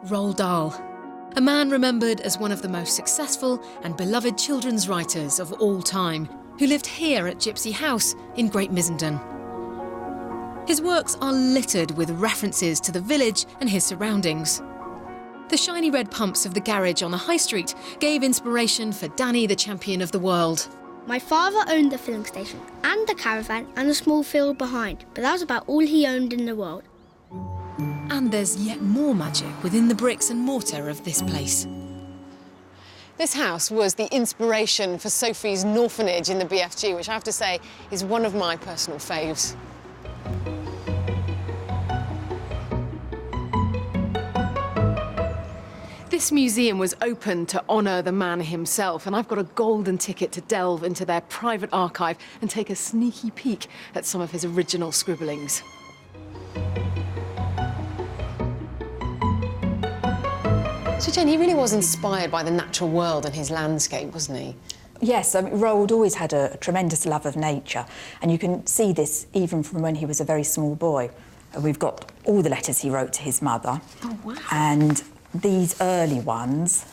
Roald Dahl, a man remembered as one of the most successful and beloved children's writers of all time, who lived here at Gypsy House in Great Missenden. His works are littered with references to the village and his surroundings. The shiny red pumps of the garage on the high street gave inspiration for Danny, the champion of the world. My father owned the filling station and the caravan and a small field behind, but that was about all he owned in the world. And there's yet more magic within the bricks and mortar of this place. This house was the inspiration for Sophie's orphanage in the BFG, which I have to say is one of my personal faves. This museum was open to honour the man himself, and I've got a golden ticket to delve into their private archive and take a sneaky peek at some of his original scribblings. So, Jen, he really was inspired by the natural world and his landscape, wasn't he? Yes, I mean, Roald always had a tremendous love of nature, and you can see this even from when he was a very small boy. We've got all the letters he wrote to his mother. Oh, wow. And these early ones.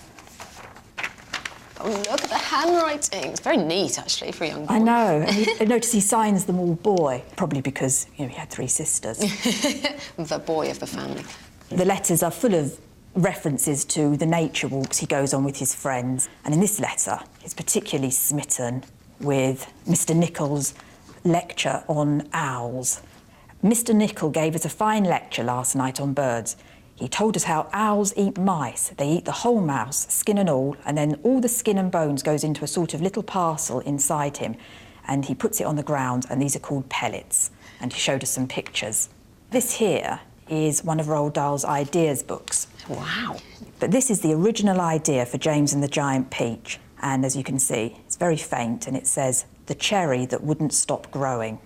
Oh, look at the handwriting. It's very neat, actually, for a young boy. I know. And notice he signs them all boy, probably because, you know, he had 3 sisters. The boy of the family. The letters are full of references to the nature walks he goes on with his friends. And in this letter, he's particularly smitten with Mr. Nichol's lecture on owls. Mr. Nichol gave us a fine lecture last night on birds. He told us how owls eat mice. They eat the whole mouse, skin and all, and then all the skin and bones goes into a sort of little parcel inside him, and he puts it on the ground, and these are called pellets. And he showed us some pictures. This here is one of Roald Dahl's ideas books. Wow. But this is the original idea for James and the Giant Peach, and as you can see, it's very faint, and it says, "The cherry that wouldn't stop growing,"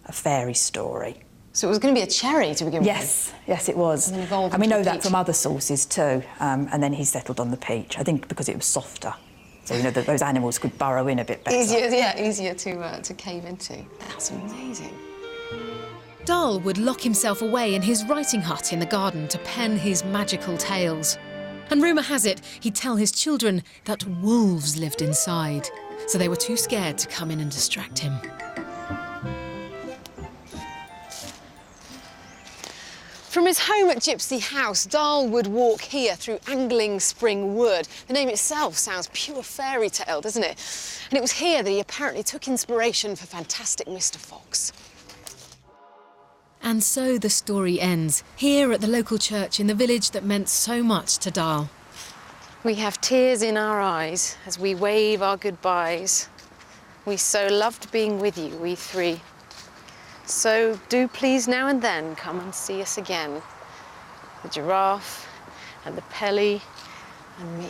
a fairy story. So it was going to be a cherry to begin with? Yes, it was. And then evolved and we into know a that peach. from other sources too. And then he settled on the peach, I think because it was softer. So, you know, those animals could burrow in a bit better. Easier to cave into. That's amazing. Dahl would lock himself away in his writing hut in the garden to pen his magical tales. And rumour has it he'd tell his children that wolves lived inside, so they were too scared to come in and distract him. From his home at Gypsy House, Dahl would walk here through angling spring wood. The name itself sounds pure fairy tale, doesn't it? And it was here that he apparently took inspiration for Fantastic Mr. Fox. And so the story ends, here at the local church in the village that meant so much to Dahl. We have tears in our eyes as we wave our goodbyes. We so loved being with you, we 3. So do please now and then come and see us again. The giraffe and the Pelly and me.